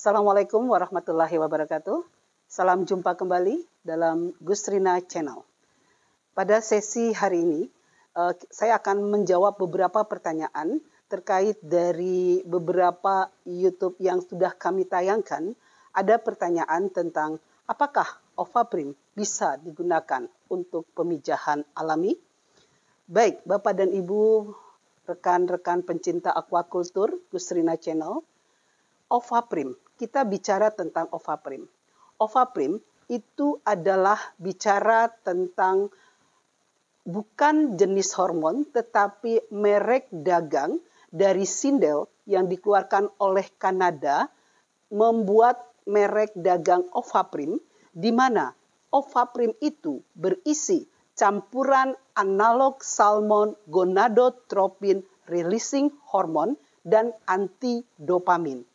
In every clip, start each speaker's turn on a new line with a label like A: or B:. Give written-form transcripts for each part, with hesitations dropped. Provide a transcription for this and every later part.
A: Assalamualaikum warahmatullahi wabarakatuh. Salam jumpa kembali dalam Gustrina Channel. Pada sesi hari ini, saya akan menjawab beberapa pertanyaan terkait dari beberapa YouTube yang sudah kami tayangkan. Ada pertanyaan tentang apakah Ovaprim bisa digunakan untuk pemijahan alami? Baik, Bapak dan Ibu, rekan-rekan pencinta aquaculture Gustrina Channel, Ovaprim. Kita bicara tentang Ovaprim. Ovaprim itu adalah bicara tentang bukan jenis hormon, tetapi merek dagang dari Sindel yang dikeluarkan oleh Kanada membuat merek dagang Ovaprim, di mana Ovaprim itu berisi campuran analog salmon gonadotropin releasing hormone dan antidopamin,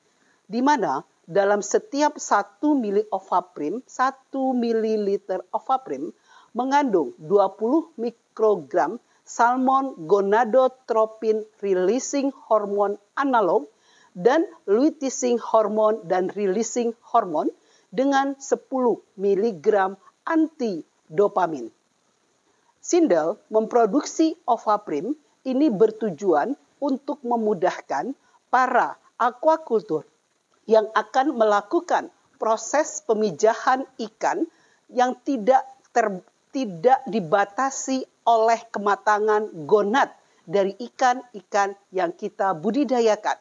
A: di mana dalam setiap 1 mili Ovaprim, 1 mililiter Ovaprim mengandung 20 mikrogram salmon gonadotropin releasing hormone analog dan luteinizing hormone dan releasing hormone dengan 10 miligram antidopamin. Sindel memproduksi Ovaprim ini bertujuan untuk memudahkan para aquaculture yang akan melakukan proses pemijahan ikan yang tidak dibatasi oleh kematangan gonad dari ikan-ikan yang kita budidayakan.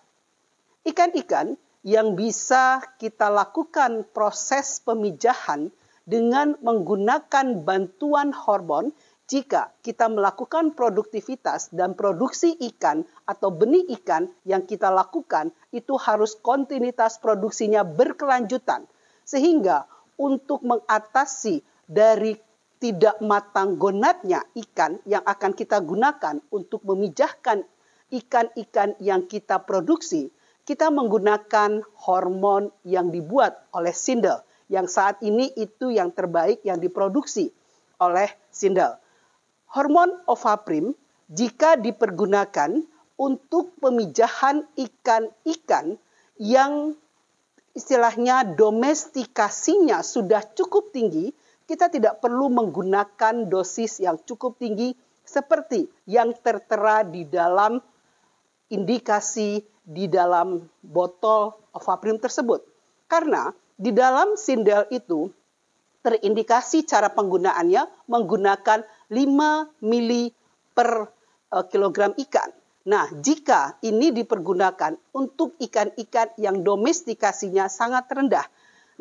A: Ikan-ikan yang bisa kita lakukan proses pemijahan dengan menggunakan bantuan hormon jika kita melakukan produktivitas dan produksi ikan atau benih ikan yang kita lakukan itu harus kontinuitas produksinya berkelanjutan. Sehingga untuk mengatasi dari tidak matang gonadnya ikan yang akan kita gunakan untuk memijahkan ikan-ikan yang kita produksi, kita menggunakan hormon yang dibuat oleh Sindel, yang saat ini itu yang terbaik yang diproduksi oleh Sindel. Hormon Ovaprim jika dipergunakan untuk pemijahan ikan-ikan yang istilahnya domestikasinya sudah cukup tinggi, kita tidak perlu menggunakan dosis yang cukup tinggi seperti yang tertera di dalam indikasi di dalam botol Ovaprim tersebut. Karena di dalam Sindel itu terindikasi cara penggunaannya menggunakan 5 mili per kilogram ikan. Nah, jika ini dipergunakan untuk ikan-ikan yang domestikasinya sangat rendah.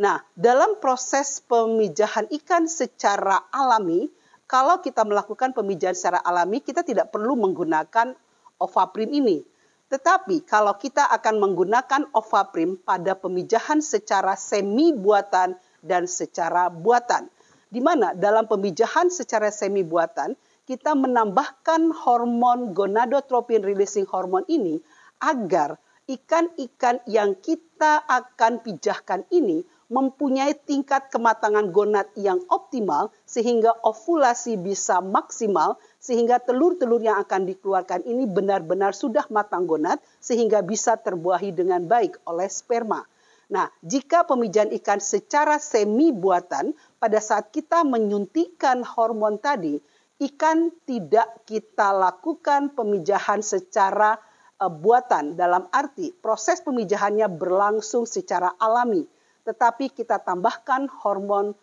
A: Nah, dalam proses pemijahan ikan secara alami, kalau kita melakukan pemijahan secara alami, kita tidak perlu menggunakan Ovaprim ini. Tetapi kalau kita akan menggunakan Ovaprim pada pemijahan secara semi buatan dan secara buatan, di mana dalam pemijahan secara semi buatan kita menambahkan hormon gonadotropin releasing hormone ini agar ikan-ikan yang kita akan pijahkan ini mempunyai tingkat kematangan gonad yang optimal sehingga ovulasi bisa maksimal, sehingga telur-telur yang akan dikeluarkan ini benar-benar sudah matang gonad sehingga bisa terbuahi dengan baik oleh sperma. Nah, jika pemijahan ikan secara semi buatan, pada saat kita menyuntikkan hormon tadi, ikan tidak kita lakukan pemijahan secara buatan. Dalam arti proses pemijahannya berlangsung secara alami. Tetapi kita tambahkan hormon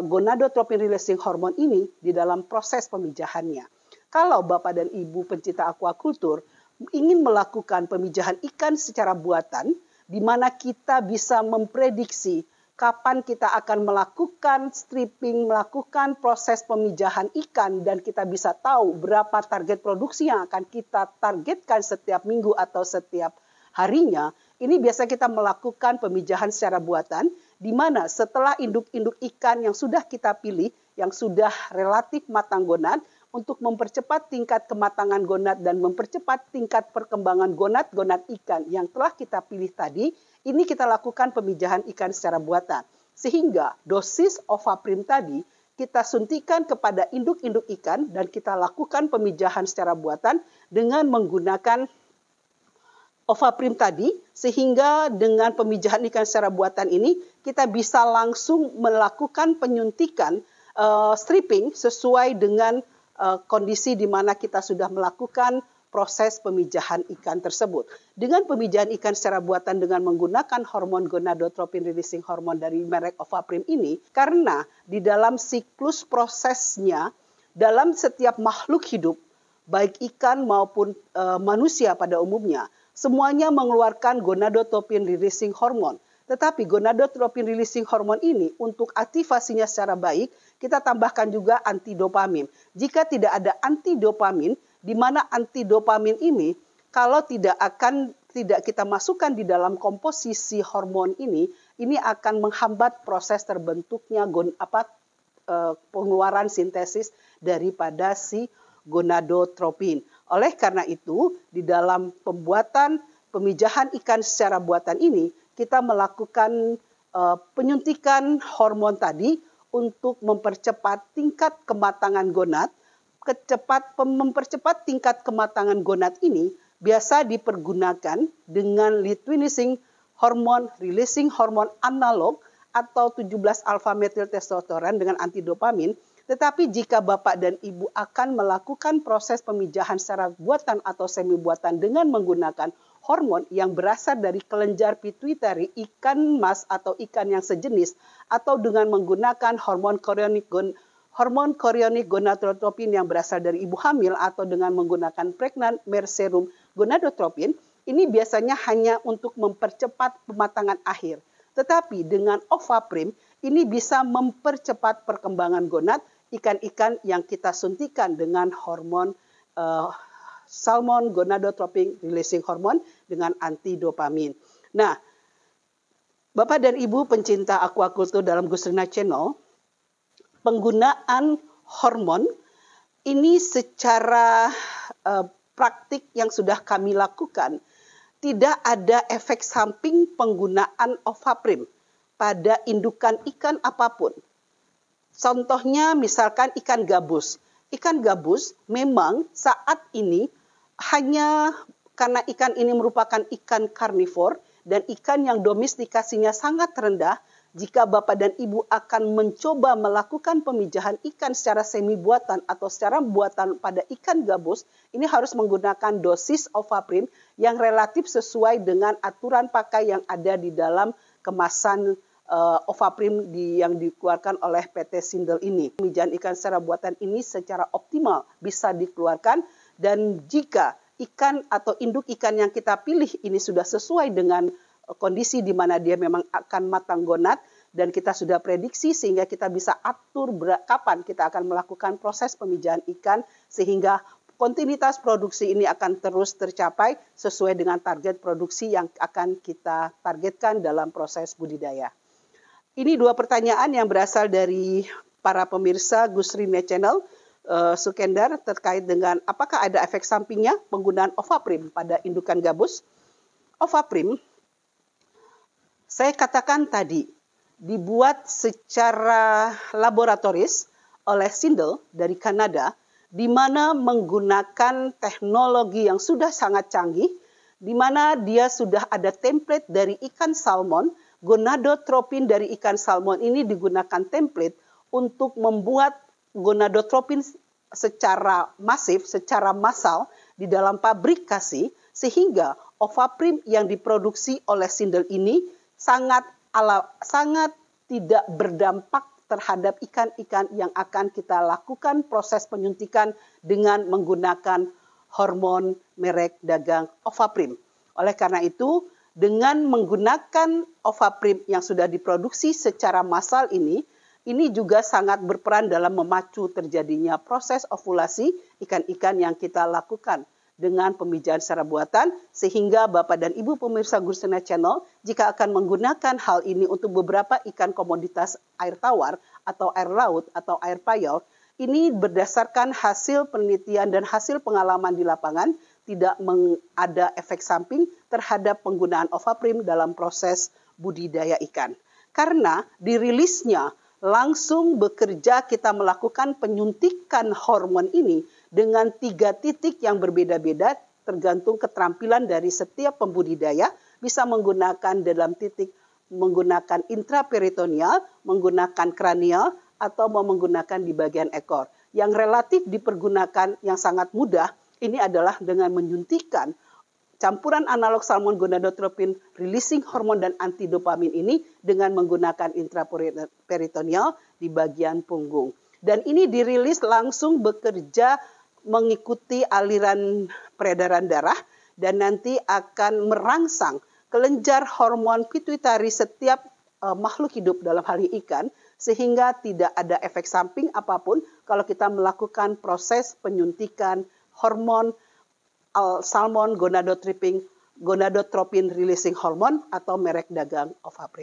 A: gonadotropin releasing hormone ini di dalam proses pemijahannya. Kalau Bapak dan Ibu pencinta aquaculture ingin melakukan pemijahan ikan secara buatan, di mana kita bisa memprediksi kapan kita akan melakukan stripping, melakukan proses pemijahan ikan, dan kita bisa tahu berapa target produksi yang akan kita targetkan setiap minggu atau setiap harinya. Ini biasa kita melakukan pemijahan secara buatan, di mana setelah induk-induk ikan yang sudah kita pilih, yang sudah relatif matang gonad, untuk mempercepat tingkat kematangan gonad dan mempercepat tingkat perkembangan gonad-gonad ikan yang telah kita pilih tadi, ini kita lakukan pemijahan ikan secara buatan. Sehingga dosis Ovaprim tadi kita suntikan kepada induk-induk ikan dan kita lakukan pemijahan secara buatan dengan menggunakan Ovaprim tadi, sehingga dengan pemijahan ikan secara buatan ini kita bisa langsung melakukan penyuntikan stripping sesuai dengan kondisi di mana kita sudah melakukan proses pemijahan ikan tersebut. Dengan pemijahan ikan secara buatan dengan menggunakan hormon gonadotropin releasing hormone dari merek Ovaprim ini, karena di dalam siklus prosesnya dalam setiap makhluk hidup, baik ikan maupun manusia pada umumnya, semuanya mengeluarkan gonadotropin releasing hormone. Tetapi gonadotropin releasing hormone ini untuk aktivasinya secara baik, kita tambahkan juga antidopamin. Jika tidak ada antidopamin, di mana antidopamin ini kalau tidak kita masukkan di dalam komposisi hormon ini akan menghambat proses terbentuknya pengeluaran sintesis daripada si gonadotropin. Oleh karena itu, di dalam pemijahan ikan secara buatan ini, kita melakukan penyuntikan hormon tadi untuk mempercepat tingkat kematangan gonad. Mempercepat tingkat kematangan gonad ini biasa dipergunakan dengan luteinizing hormone, releasing hormone analog atau 17 alfa metil testosteron dengan antidopamin. Tetapi jika Bapak dan Ibu akan melakukan proses pemijahan secara buatan atau semi buatan dengan menggunakan hormon yang berasal dari kelenjar pituitari ikan mas atau ikan yang sejenis, atau dengan menggunakan hormon chorionic gonadotropin yang berasal dari ibu hamil, atau dengan menggunakan pregnant mare serum gonadotropin, ini biasanya hanya untuk mempercepat pematangan akhir. Tetapi dengan Ovaprim, ini bisa mempercepat perkembangan gonad ikan-ikan yang kita suntikan dengan hormon salmon gonadotropin releasing hormone dengan antidopamin. Nah, Bapak dan Ibu pencinta aquaculture dalam Gusrina Channel, penggunaan hormon ini secara praktik yang sudah kami lakukan, tidak ada efek samping penggunaan Ovaprim pada indukan ikan apapun. Contohnya misalkan ikan gabus. Ikan gabus memang saat ini hanya karena ikan ini merupakan ikan karnivor dan ikan yang domestikasinya sangat rendah, jika Bapak dan Ibu akan mencoba melakukan pemijahan ikan secara semi buatan atau secara buatan pada ikan gabus, ini harus menggunakan dosis Ovaprim yang relatif sesuai dengan aturan pakai yang ada di dalam kemasan Ovaprim yang dikeluarkan oleh PT Sindel ini. Pemijahan ikan secara buatan ini secara optimal bisa dikeluarkan, dan jika ikan atau induk ikan yang kita pilih ini sudah sesuai dengan kondisi di mana dia memang akan matang gonad, dan kita sudah prediksi sehingga kita bisa atur kapan kita akan melakukan proses pemijahan ikan sehingga kontinuitas produksi ini akan terus tercapai sesuai dengan target produksi yang akan kita targetkan dalam proses budidaya. Ini dua pertanyaan yang berasal dari para pemirsa Gusrina Channel, Sukendar, terkait dengan apakah ada efek sampingnya penggunaan Ovaprim pada indukan gabus. Ovaprim, saya katakan tadi, dibuat secara laboratoris oleh Sindel dari Kanada, di mana menggunakan teknologi yang sudah sangat canggih, di mana dia sudah ada template dari ikan salmon. Gonadotropin dari ikan salmon ini digunakan template untuk membuat gonadotropin secara masif, secara massal di dalam pabrikasi, sehingga Ovaprim yang diproduksi oleh Sindel ini sangat tidak berdampak terhadap ikan-ikan yang akan kita lakukan proses penyuntikan dengan menggunakan hormon merek dagang Ovaprim. Oleh karena itu, dengan menggunakan Ovaprim yang sudah diproduksi secara massal ini juga sangat berperan dalam memacu terjadinya proses ovulasi ikan-ikan yang kita lakukan dengan pemijahan secara buatan, sehingga Bapak dan Ibu pemirsa Gusrina Channel, jika akan menggunakan hal ini untuk beberapa ikan komoditas air tawar atau air laut atau air payau, ini berdasarkan hasil penelitian dan hasil pengalaman di lapangan, tidak ada efek samping terhadap penggunaan Ovaprim dalam proses budidaya ikan. Karena dirilisnya langsung bekerja, kita melakukan penyuntikan hormon ini dengan 3 titik yang berbeda-beda, tergantung keterampilan dari setiap pembudidaya, bisa menggunakan dalam titik, menggunakan intraperitoneal, menggunakan kranial, atau mau menggunakan di bagian ekor. Yang relatif dipergunakan yang sangat mudah, ini adalah dengan menyuntikkan campuran analog salmon gonadotropin releasing hormon dan antidopamin ini dengan menggunakan intraperitoneal di bagian punggung. Dan ini dirilis langsung bekerja mengikuti aliran peredaran darah dan nanti akan merangsang kelenjar hormon pituitari setiap makhluk hidup dalam hal ini ikan, sehingga tidak ada efek samping apapun kalau kita melakukan proses penyuntikan hormon salmon gonadotropin releasing hormone atau merek dagang Ovapre.